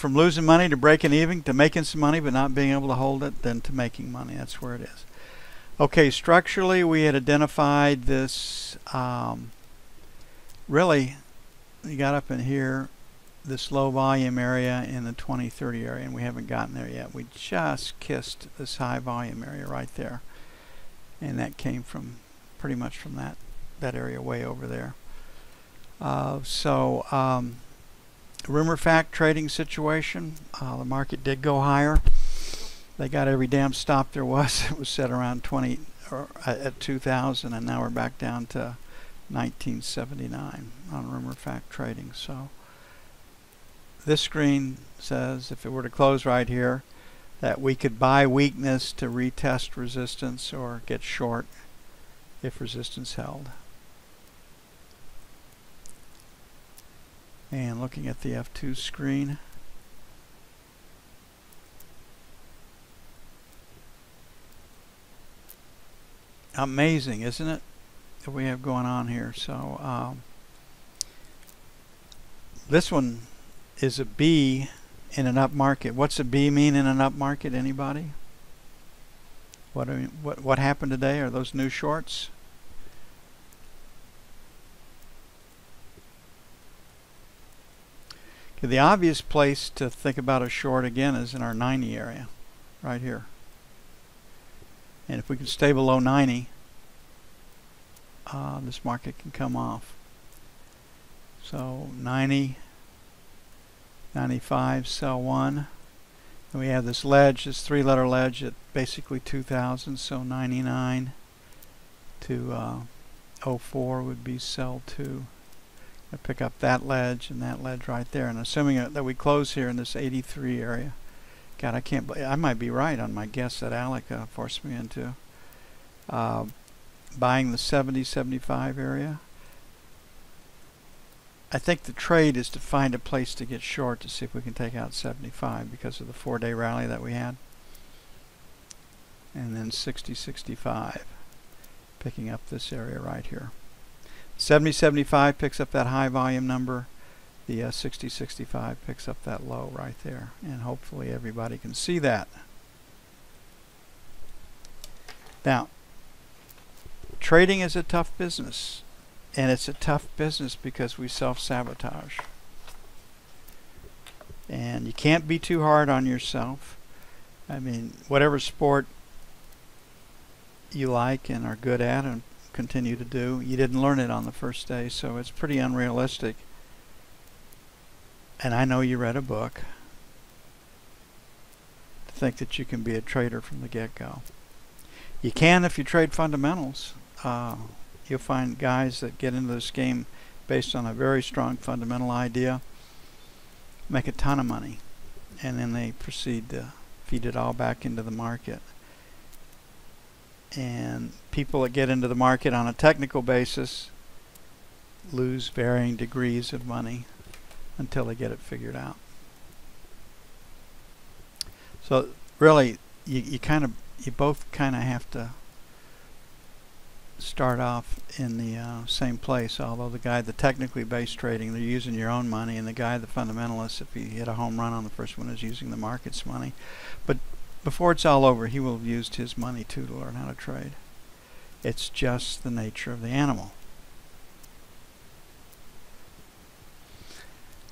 from losing money to breaking even to making some money but not being able to hold it, then to making money. That's where it is. Okay, structurally we had identified this, really, you got up in here, this low volume area in the 20-30 area, and we haven't gotten there yet. We just kissed this high volume area right there, and that came from pretty much from that area way over there. Rumor fact trading situation, the market did go higher. They got every damn stop there was. It was set around 20 or at 2000, and now we're back down to 1979 on rumor fact trading. So this screen says, if it were to close right here, that we could buy weakness to retest resistance or get short if resistance held. And looking at the F2 screen, amazing, isn't it, that we have going on here? So this one is a B in an up market. What's a B mean in an up market? Anybody? What happened today? Are those new shorts? Okay, the obvious place to think about a short again is in our 90 area, right here. And if we can stay below 90, this market can come off. So 90, 95, sell one. And we have this ledge, this three-letter ledge at basically 2000. So 99 to 04 would be sell two. I pick up that ledge and that ledge right there. And assuming that we close here in this 83 area. God, I can't believe, I might be right on my guess that Alec forced me into. Buying the 70-75 area. I think the trade is to find a place to get short to see if we can take out 75 because of the 4-day rally that we had. And then 60-65, picking up this area right here. 70-75 picks up that high volume number. The 60-65 picks up that low right there. And hopefully everybody can see that. Now, trading is a tough business. And it's a tough business because we self-sabotage. And you can't be too hard on yourself. I mean, whatever sport you like and are good at and continue to do, you didn't learn it on the first day, so it's pretty unrealistic. And I know you read a book to think that you can be a trader from the get-go. You can if you trade fundamentals. You'll find guys that get into this game based on a very strong fundamental idea, make a ton of money, and then they proceed to feed it all back into the market. And people that get into the market on a technical basis lose varying degrees of money until they get it figured out. So really, you both kind of have to start off in the same place, although the guy, the technically based trading, they're using your own money, and the guy, the fundamentalist, if he hit a home run on the first one, is using the market's money. But before it's all over, he will have used his money too to learn how to trade. It's just the nature of the animal.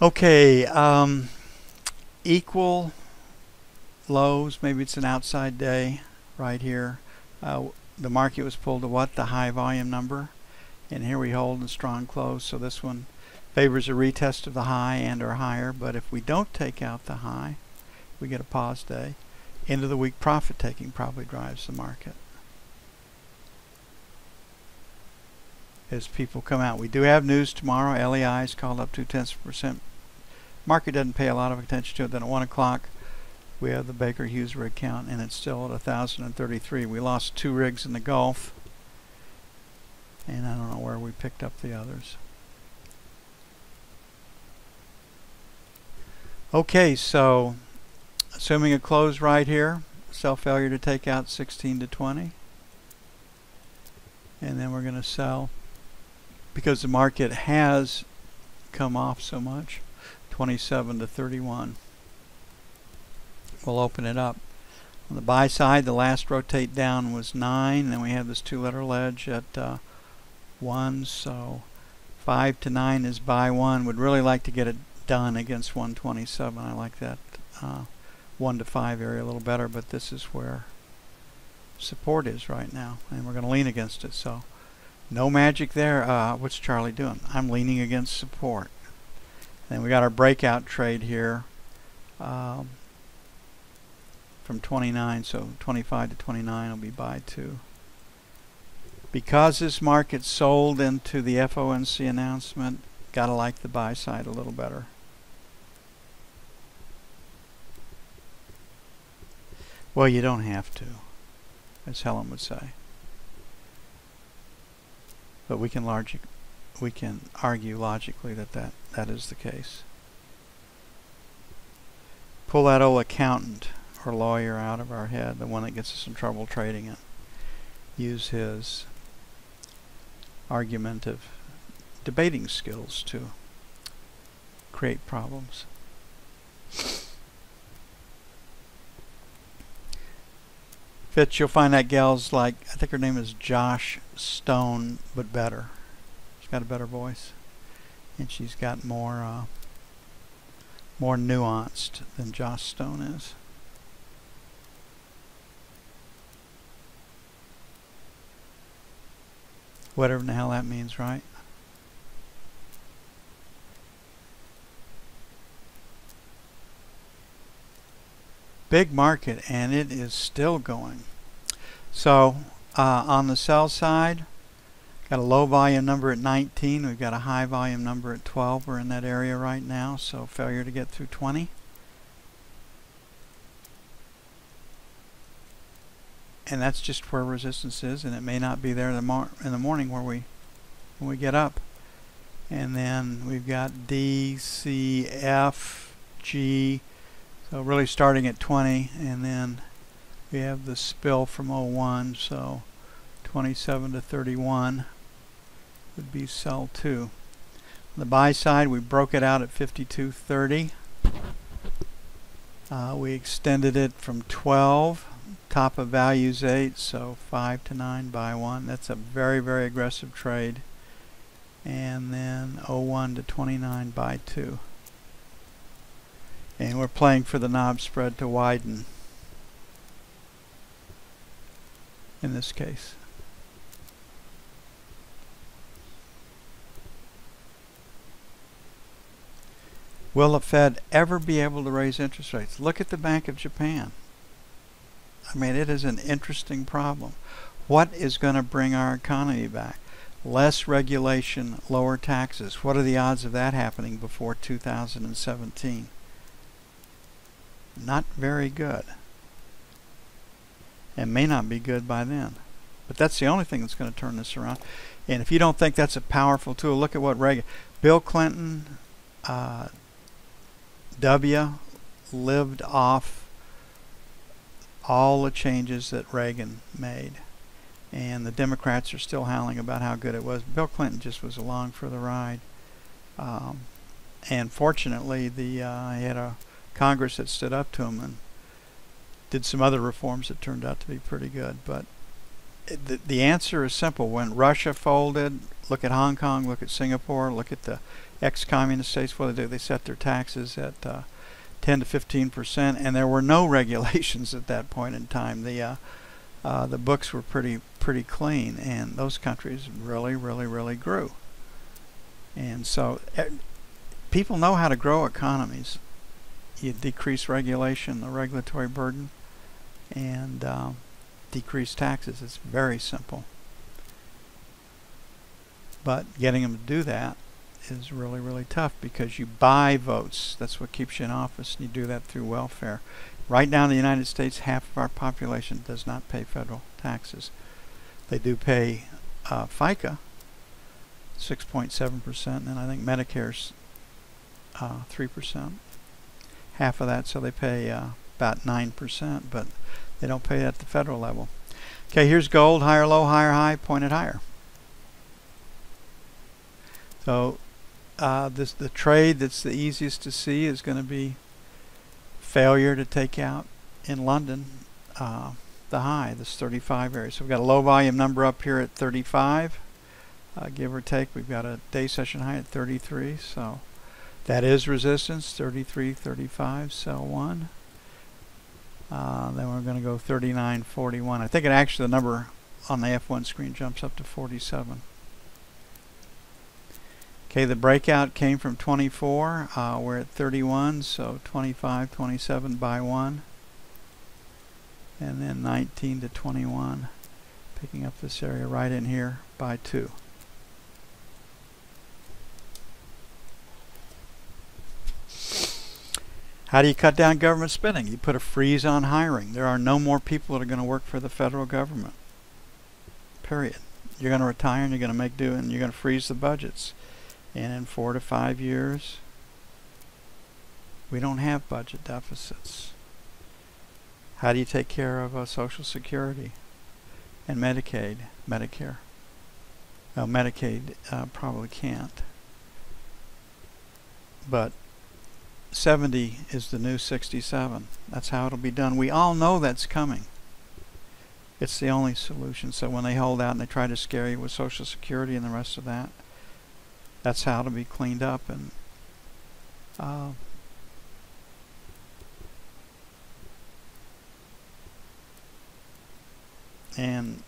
Okay, equal lows, maybe it's an outside day right here. The market was pulled to what? The high volume number. And here we hold a strong close. So this one favors a retest of the high and or higher. But if we don't take out the high, we get a pause day. End of the week profit taking probably drives the market. As people come out. We do have news tomorrow. LEI is called up 0.2%. Market doesn't pay a lot of attention to it. Then at 1 o'clock, we have the Baker Hughes rig count, and it's still at 1,033. We lost 2 rigs in the Gulf, and I don't know where we picked up the others. Okay, so assuming a close right here, sell failure to take out 16 to 20, and then we're going to sell because the market has come off so much, 27 to 31. we'll open it up. On the buy side, the last rotate down was 9. Then we have this 2-letter ledge at 1. So 5 to 9 is buy 1. Would really like to get it done against 127. I like that 1 to 5 area a little better, but this is where support is right now, and we're going to lean against it. So no magic there. What's Charlie doing? I'm leaning against support. Then we got our breakout trade here from 29, so 25 to 29 will be buy 2. Because this market sold into the FOMC announcement, gotta like the buy side a little better. Well, you don't have to, as Helen would say. But we can argue logically that is the case. Pull that old accountant or lawyer out of our head, the one that gets us in trouble trading it. Use his argumentative debating skills to create problems. Fitch, you'll find that gal's like, I think her name is Josh Stone, but better. She's got a better voice, and she's got more nuanced than Josh Stone is. Whatever the hell that means, right? Big market, and it is still going. So on the sell side, got a low volume number at 19. We've got a high volume number at 12. We're in that area right now, so failure to get through 20. And that's just where resistance is, and it may not be there in the morning when we get up. And then we've got D, C, F, G. So really starting at 20, and then we have the spill from 01, so 27 to 31 would be sell 2. On the buy side, we broke it out at 52.30. We extended it from 12. Top of values 8, so 5 to 9 buy 1. That's a very, very aggressive trade. And then 01 to 29 buy 2. And we're playing for the knob spread to widen in this case. Will the Fed ever be able to raise interest rates? Look at the Bank of Japan. I mean, it is an interesting problem. What is going to bring our economy back? Less regulation, lower taxes. What are the odds of that happening before 2017? Not very good. And may not be good by then. But that's the only thing that's going to turn this around. And if you don't think that's a powerful tool, look at what Bill Clinton, W, lived off all the changes that Reagan made. And the Democrats are still howling about how good it was. Bill Clinton just was along for the ride. And fortunately, he had a Congress that stood up to him and did some other reforms that turned out to be pretty good. But the answer is simple. When Russia folded, look at Hong Kong, look at Singapore, look at the ex-communist states. What do they do? They set their taxes at 10 to 15%, and there were no regulations at that point in time. The books were pretty clean, and those countries really grew. And so people know how to grow economies. You decrease regulation, the regulatory burden, and decrease taxes. It's very simple. But getting them to do that is really tough, because you buy votes. That's what keeps you in office, and you do that through welfare. Right now in the United States, half of our population does not pay federal taxes. They do pay FICA, 6.7%, and I think Medicare's 3%. Half of that, so they pay about 9%, but they don't pay at the federal level. Okay, here's gold, higher low, higher high, pointed higher. So the trade that's the easiest to see is going to be failure to take out in London the high, this 35 area. So we've got a low volume number up here at 35, give or take. We've got a day session high at 33, so that is resistance, 33, 35, sell one. Then we're going to go 39, 41. I think it actually, the number on the F1 screen jumps up to 47. Okay, the breakout came from 24. We're at 31, so 25, 27 by 1. And then 19 to 21, picking up this area right in here by 2. How do you cut down government spending? You put a freeze on hiring. There are no more people that are going to work for the federal government. Period. You're going to retire and you're going to make do, and you're going to freeze the budgets. And in 4 to 5 years, we don't have budget deficits. How do you take care of Social Security and Medicaid, Medicare? Well, Medicaid probably can't. But 70 is the new 67. That's how it'll be done. We all know that's coming. It's the only solution. So when they hold out and they try to scare you with Social Security and the rest of that, that's how it'll be cleaned up. And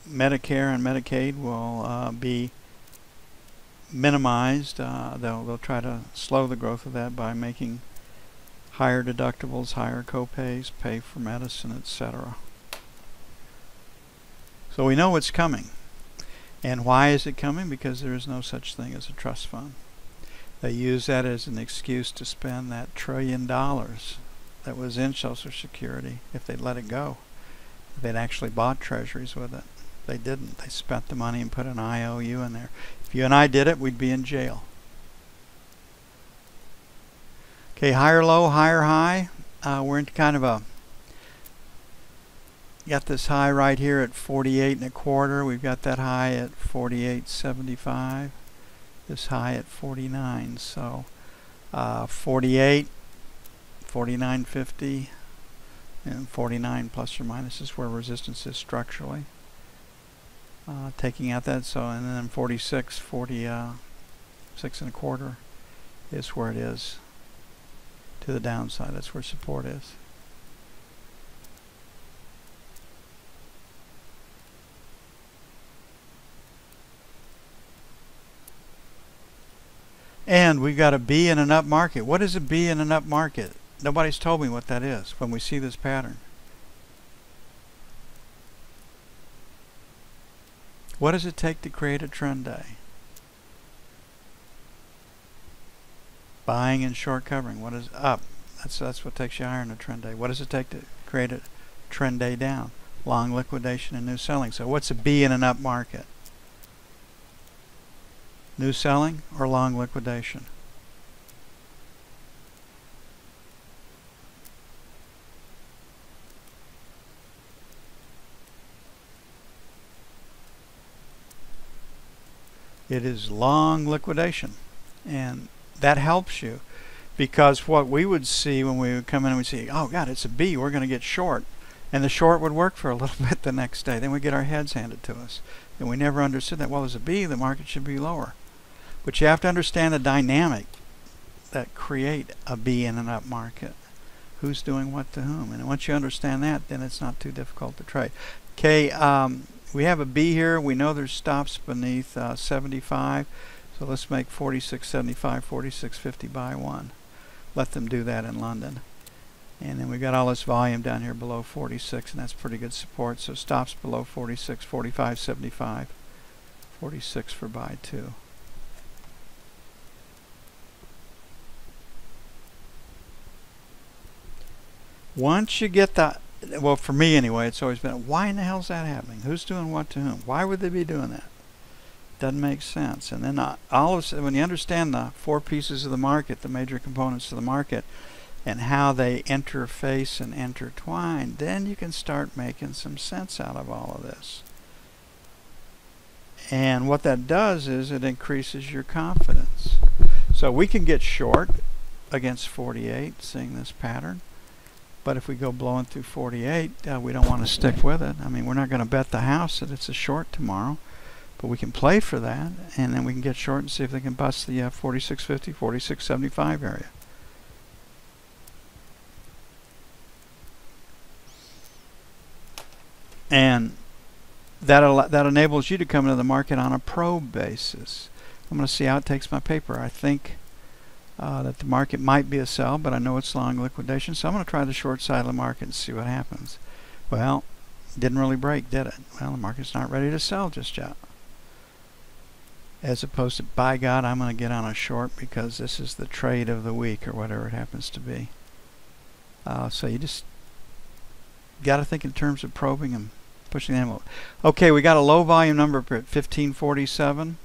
Medicare and Medicaid will be minimized. They'll try to slow the growth of that by making higher deductibles, higher copays, pay for medicine, etc. So we know it's coming. And why is it coming? Because there is no such thing as a trust fund. They use that as an excuse to spend that $1 trillion that was in Social Security if they'd let it go. They'd actually bought treasuries with it. They didn't. They spent the money and put an IOU in there. If you and I did it, we'd be in jail. Okay, higher low, higher high. We're into kind of a, got this high right here at 48.25. We've got that high at 48.75. This high at 49. So 48, 49.50, and 49 plus or minus is where resistance is structurally. Taking out that, so, and then 46, 46.25 is where it is to the downside. That's where support is. And we've got a B in an up market. What is a B in an up market? Nobody's told me what that is when we see this pattern. What does it take to create a trend day? Buying and short covering. What is up? That's what takes you higher in a trend day. What does it take to create a trend day down? Long liquidation and new selling. So what's a B in an up market? New selling or long liquidation? It is long liquidation, and that helps you, because what we would see when we would come in and we'd see, oh God, it's a B, we're going to get short, and the short would work for a little bit the next day. Then we get our heads handed to us, and we never understood that. Well, as a B, the market should be lower, but you have to understand the dynamic that create a B in an up market. Who's doing what to whom, and once you understand that, then it's not too difficult to trade. Okay. We have a B here. We know there's stops beneath 75. So let's make 46.75, 46.50 by 1. Let them do that in London. And then we've got all this volume down here below 46, and that's pretty good support. So stops below 46, 45.75, 46 for buy 2. Once you get that, well, for me anyway, it's always been, why in the hell is that happening? Who's doing what to whom? Why would they be doing that? Doesn't make sense. And then all of a sudden, when you understand the 4 pieces of the market, the major components of the market, and how they interface and intertwine, then you can start making some sense out of all of this. And what that does is it increases your confidence. So we can get short against 48, seeing this pattern. But if we go blowing through 48, we don't want to stick with it. I mean, we're not going to bet the house that it's a short tomorrow, but we can play for that, and then we can get short and see if they can bust the 46.50, 46.75 area. And that enables you to come into the market on a probe basis. I'm going to see how it takes my paper. I think that the market might be a sell, but I know it's long liquidation, so I'm going to try the short side of the market and see what happens. Well, didn't really break, did it? Well, the market's not ready to sell just yet. As opposed to, by God, I'm going to get on a short because this is the trade of the week or whatever it happens to be. So you just got to think in terms of probing and pushing the envelope. Okay, we got a low volume number at 1547.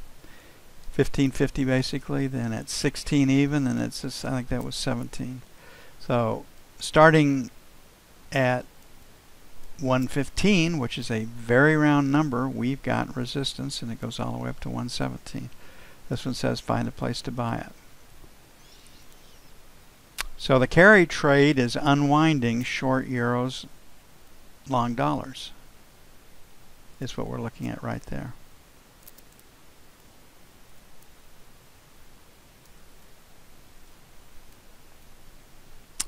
1550 basically, then at 16 even, and it's just, I think that was 17. So starting at 115, which is a very round number, we've got resistance, and it goes all the way up to 117. This one says find a place to buy it. So the carry trade is unwinding short euros, long dollars. Is what we're looking at right there.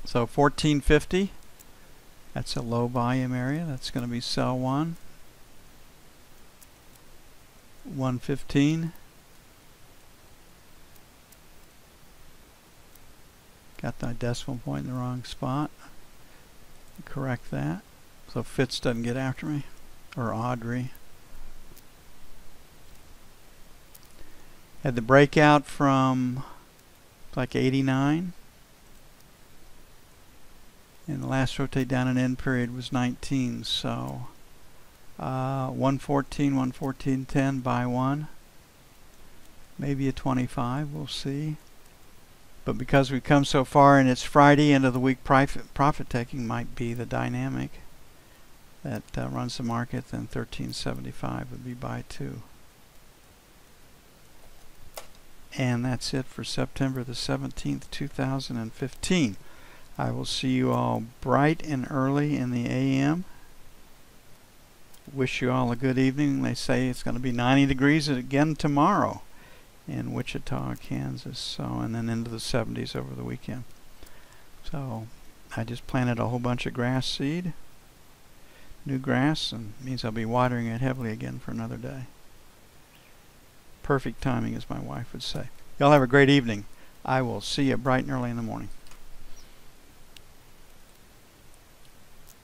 So 1450, that's a low volume area. That's going to be sell 1. 115. Got the decimal point in the wrong spot. Correct that. So Fitz doesn't get after me. Or Audrey. Had the breakout from like 89. And the last rotate down and end period was 19. So 114, 114.10, buy 1. Maybe a 25, we'll see. But because we've come so far and it's Friday, end of the week profit taking might be the dynamic that runs the market, then 13.75 would be buy 2. And that's it for September the 17th, 2015. I will see you all bright and early in the AM. Wish you all a good evening. They say it's going to be 90 degrees again tomorrow in Wichita, Kansas. So, and then into the 70s over the weekend. So I just planted a whole bunch of grass seed, new grass, and it means I'll be watering it heavily again for another day. Perfect timing, as my wife would say. Y'all have a great evening. I will see you bright and early in the morning.